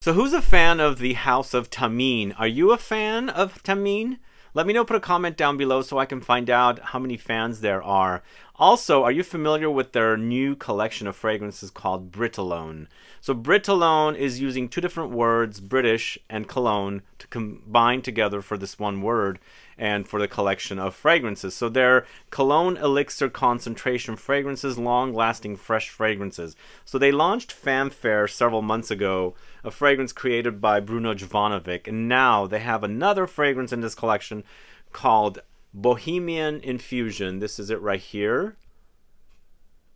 So who's a fan of the House of Thameen? Are you a fan of Thameen? Let me know, put a comment down below so I can find out how many fans there are. Also, are you familiar with their new collection of fragrances called Britologne? So Britologne is using two different words, British and Cologne, to combine together for this one word and for the collection of fragrances. So they're Cologne Elixir concentration fragrances, long-lasting fresh fragrances. So they launched Fanfare several months ago, a fragrance created by Bruno Jovanovic, and now they have another fragrance in this collection called Bohemian Infusion. This is it right here.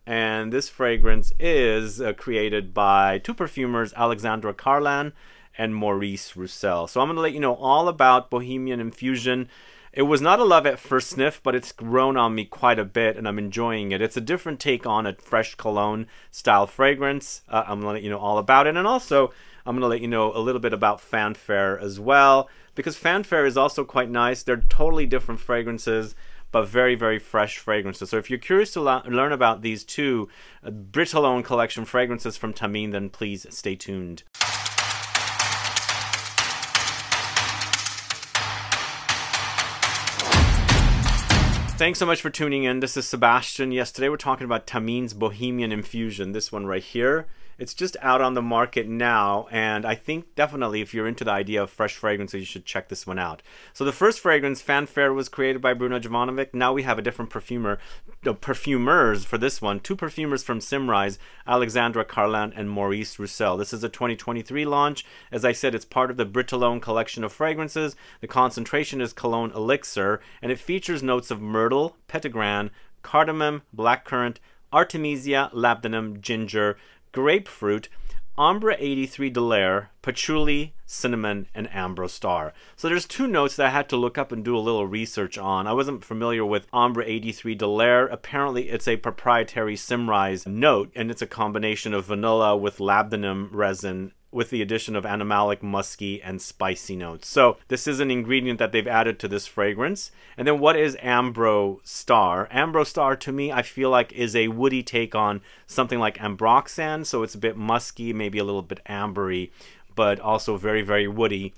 And this fragrance is created by two perfumers, Alexandra Carlin and Maurice Roucel. So I'm going to let you know all about Bohemian Infusion. It was not a love at first sniff, but it's grown on me quite a bit, and I'm enjoying it. It's a different take on a fresh cologne style fragrance. I'm going to let you know all about it, and also I'm going to let you know a little bit about Fanfare as well, because Fanfare is also quite nice. They're totally different fragrances, but very, very fresh fragrances. So if you're curious to learn about these two Britologne collection fragrances from Thameen, then please stay tuned. Thanks so much for tuning in. This is Sebastian. Yes, today we're talking about Thameen's Bohemian Infusion, this one right here. It's just out on the market now, and I think definitely if you're into the idea of fresh fragrances, you should check this one out. So the first fragrance, Fanfare, was created by Bruno Jovanovic. Now we have a different perfumers for this one. Two perfumers from Simrise, Alexandra Carlin and Maurice Roucel. This is a 2023 launch. As I said, it's part of the Britologne collection of fragrances. The concentration is Cologne Elixir, and it features notes of Myrtle, Petitgrain, Cardamom, blackcurrant, Artemisia, Labdanum, ginger, Grapefruit, Ambre 83 de Laire, Patchouli, cinnamon, and Ambrostar. So there's two notes that I had to look up and do a little research on. I wasn't familiar with Ambre 83 de Laire. Apparently it's a proprietary Simrise note, and it's a combination of vanilla with Labdanum resin with the addition of animalic, musky, and spicy notes. So this is an ingredient that they've added to this fragrance. And then what is Ambrostar? Ambrostar, to me, I feel like is a woody take on something like Ambroxan. So it's a bit musky, maybe a little bit ambery, but also very, very woody.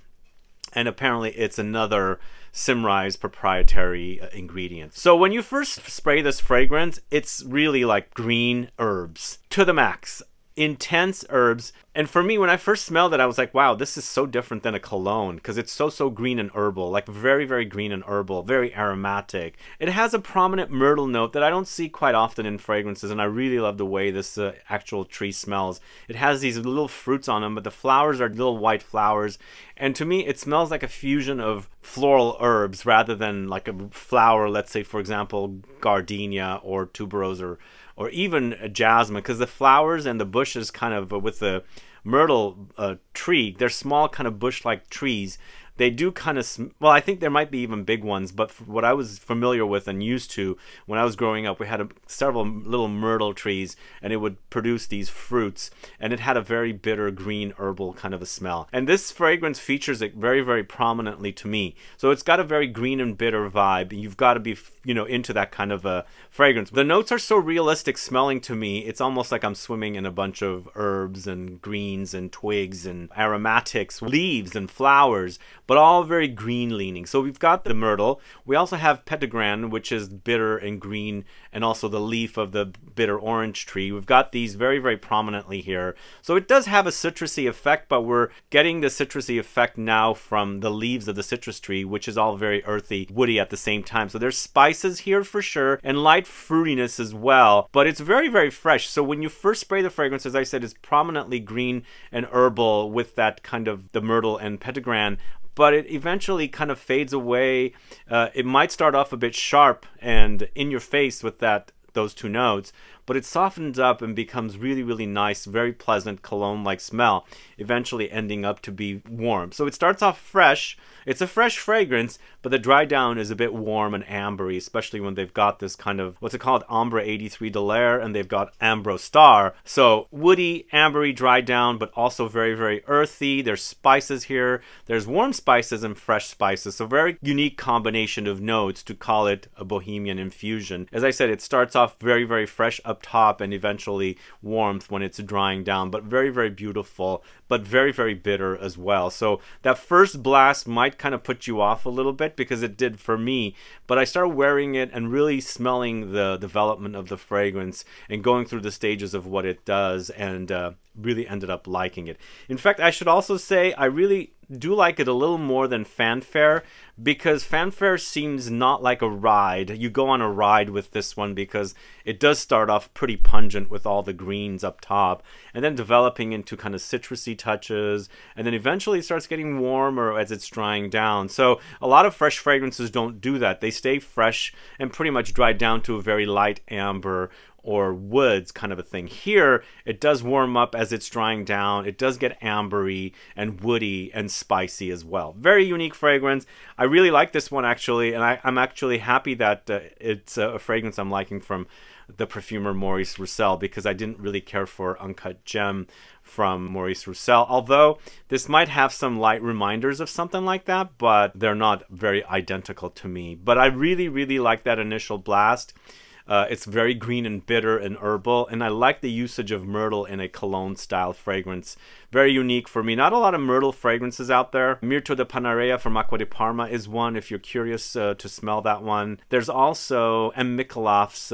And apparently it's another Simrise proprietary ingredient. So when you first spray this fragrance, it's really like green herbs to the max. Intense herbs. And for me, when I first smelled it, I was like, wow, this is so different than a cologne, because it's so green and herbal, like very, very green and herbal, very aromatic. It has a prominent myrtle note that I don't see quite often in fragrances, and I really love the way this actual tree smells. It has these little fruits on them, but the flowers are little white flowers, and to me, it smells like a fusion of floral herbs rather than like a flower, let's say, for example, gardenia or tuberose or even a jasmine, because the flowers and the bushes kind of with the myrtle tree, they're small kind of bush-like trees. They do kind of, well, I think there might be even big ones, but what I was familiar with and used to when I was growing up, we had several little myrtle trees, and it would produce these fruits, and it had a very bitter green herbal kind of a smell. And this fragrance features it very, very prominently to me. So it's got a very green and bitter vibe. You've got to be, you know, into that kind of a fragrance. The notes are so realistic smelling to me, it's almost like I'm swimming in a bunch of herbs and greens and twigs and aromatics, leaves and flowers, but all very green leaning. So we've got the myrtle. We also have Petitgrain, which is bitter and green, and also the leaf of the bitter orange tree. We've got these very, very prominently here. So it does have a citrusy effect, but we're getting the citrusy effect now from the leaves of the citrus tree, which is all very earthy, woody at the same time. So there's spices here for sure, and light fruitiness as well, but it's very, very fresh. So when you first spray the fragrance, as I said, it's prominently green and herbal with that kind of the myrtle and Petitgrain, but it eventually kind of fades away. It might start off a bit sharp and in your face with those two notes, but it softens up and becomes really, really nice, very pleasant cologne-like smell, eventually ending up to be warm. So it starts off fresh. It's a fresh fragrance, but the dry down is a bit warm and ambery, especially when they've got this kind of, what's it called, Ambre 83 de Laire, and they've got Ambrostar. So woody, ambery, dry down, but also very, very earthy. There's spices here. There's warm spices and fresh spices. So very unique combination of notes to call it a Bohemian Infusion. As I said, it starts off very, very fresh up up top and eventually warmth when it's drying down, but very, very beautiful, but very, very bitter as well. So that first blast might kind of put you off a little bit, because it did for me, but I started wearing it and really smelling the development of the fragrance and going through the stages of what it does, and really ended up liking it. In fact, I should also say I really do like it a little more than Fanfare, because Fanfare seems not like a ride. You go on a ride with this one because it does start off pretty pungent with all the greens up top, and then developing into kind of citrusy touches, and then eventually it starts getting warmer as it's drying down. So a lot of fresh fragrances don't do that. They stay fresh and pretty much dry down to a very light amber or woods kind of a thing. Here, it does warm up as it's drying down. It does get ambery and woody and spicy as well. Very unique fragrance. I really like this one, actually, and I'm actually happy that it's a fragrance I'm liking from the perfumer Maurice Roucel, because I didn't really care for Uncut Gem from Maurice Roucel, although this might have some light reminders of something like that, but they're not very identical to me. But I really, really like that initial blast. It's very green and bitter and herbal, and I like the usage of myrtle in a cologne style fragrance. Very unique for me. Not a lot of myrtle fragrances out there. Myrtle de Panarea from Acqua di Parma is one, if you're curious to smell that one. There's also M. Michelaf's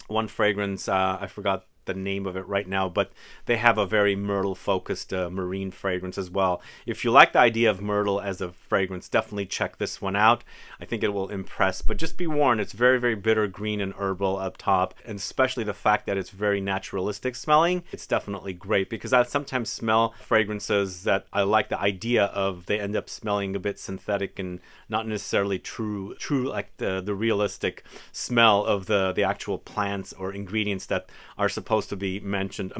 one fragrance, I forgot the name of it right now, but they have a very myrtle focused marine fragrance as well. If you like the idea of myrtle as a fragrance, definitely check this one out. I think it will impress, but just be warned, it's very, very bitter, green and herbal up top, and especially the fact that it's very naturalistic smelling. It's definitely great, because I sometimes smell fragrances that I like the idea of, they end up smelling a bit synthetic and not necessarily true like the realistic smell of the actual plants or ingredients that are supposed to be mentioned,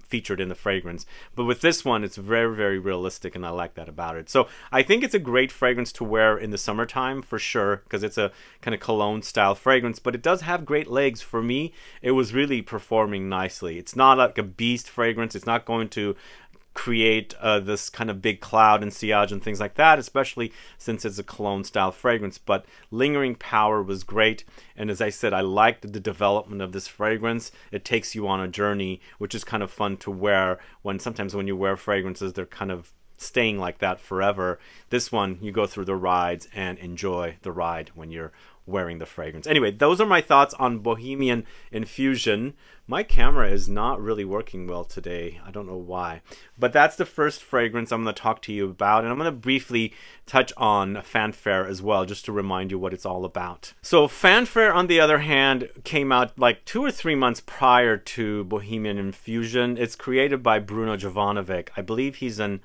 featured in the fragrance. But with this one, it's very, very realistic, and I like that about it. So I think it's a great fragrance to wear in the summertime for sure, because it's a kind of cologne style fragrance, but it does have great legs. For me, it was really performing nicely. It's not like a beast fragrance. It's not going to create this kind of big cloud and sillage and things like that, especially since it's a cologne style fragrance, but lingering power was great. And as I said, I liked the development of this fragrance. It takes you on a journey, which is kind of fun to wear. Sometimes when you wear fragrances, they're kind of staying like that forever. This one, you go through the rides and enjoy the ride when you're wearing the fragrance. Anyway, those are my thoughts on Bohemian Infusion. My camera is not really working well today. I don't know why. But that's the first fragrance I'm going to talk to you about. And I'm going to briefly touch on Fanfare as well, just to remind you what it's all about. So Fanfare, on the other hand, came out like 2 or 3 months prior to Bohemian Infusion. It's created by Bruno Jovanovic. I believe he's an...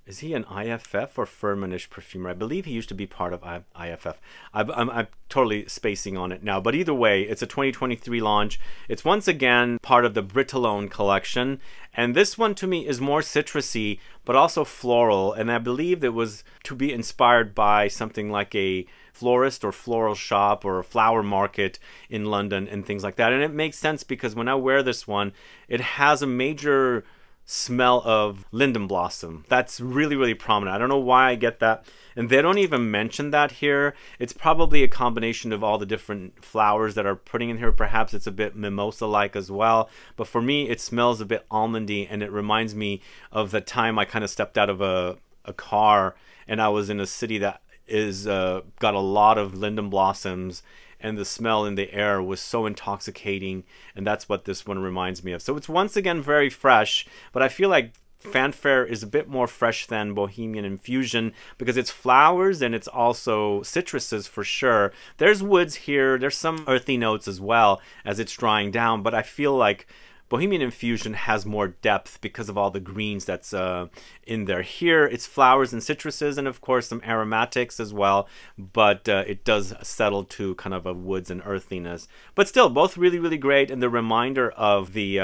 Is he an IFF or Firmenich perfumer? I believe he used to be part of IFF. I'm totally spacing on it now. But either way, it's a 2023 launch. It's once again part of the Britologne collection. And this one to me is more citrusy, but also floral. And I believe it was to be inspired by something like a florist or floral shop or a flower market in London and things like that. And it makes sense, because when I wear this one, it has a major smell of linden blossom. That's really, really prominent. I don't know why I get that. And they don't even mention that here. It's probably a combination of all the different flowers that are putting in here. Perhaps it's a bit mimosa-like as well. But for me, it smells a bit almondy, and it reminds me of the time I kind of stepped out of a car and I was in a city that is got a lot of linden blossoms, and the smell in the air was so intoxicating, and that's what this one reminds me of. So it's once again very fresh, but I feel like Fanfare is a bit more fresh than Bohemian Infusion, because it's flowers and it's also citruses for sure. There's woods here, there's some earthy notes as well as it's drying down, but I feel like Bohemian Infusion has more depth because of all the greens that's in there. Here, it's flowers and citruses, and of course some aromatics as well, but it does settle to kind of a woods and earthiness. But still, both really, really great, and the reminder of the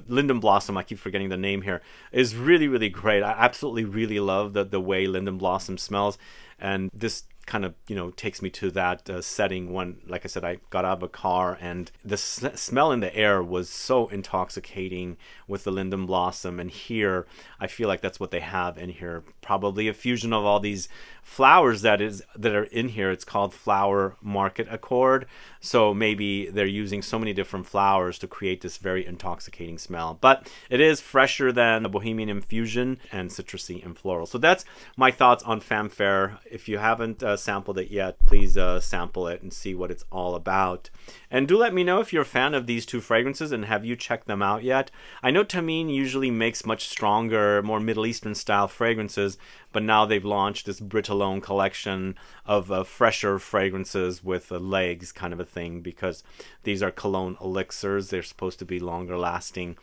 linden blossom, I keep forgetting the name here, is really, really great. I absolutely really love the way linden blossom smells, and this kind of, you know, takes me to that setting when, like I said, I got out of a car and the smell in the air was so intoxicating with the linden blossom. And here, I feel like that's what they have in here. Probably a fusion of all these flowers that are in here. It's called Flower Market Accord. So maybe they're using so many different flowers to create this very intoxicating smell. But it is fresher than the Bohemian Infusion and citrusy and floral. So that's my thoughts on Fanfare. If you haven't sampled it yet, please sample it and see what it's all about. And do let me know if you're a fan of these two fragrances and have you checked them out yet. I know Thameen usually makes much stronger, more Middle Eastern style fragrances, but now they've launched this Britologne collection of fresher fragrances with legs kind of a thing, because these are Cologne elixirs. They're supposed to be longer lasting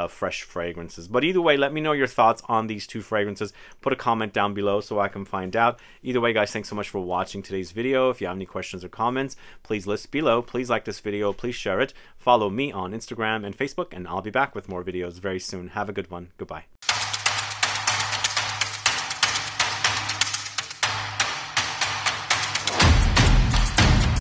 fresh fragrances. But either way, let me know your thoughts on these two fragrances. Put a comment down below so I can find out. Either way, guys, thanks so much for watching today's video. If you have any questions or comments, please list below. Please like this video. Please share it. Follow me on Instagram and Facebook, and I'll be back with more videos very soon. Have a good one. Goodbye.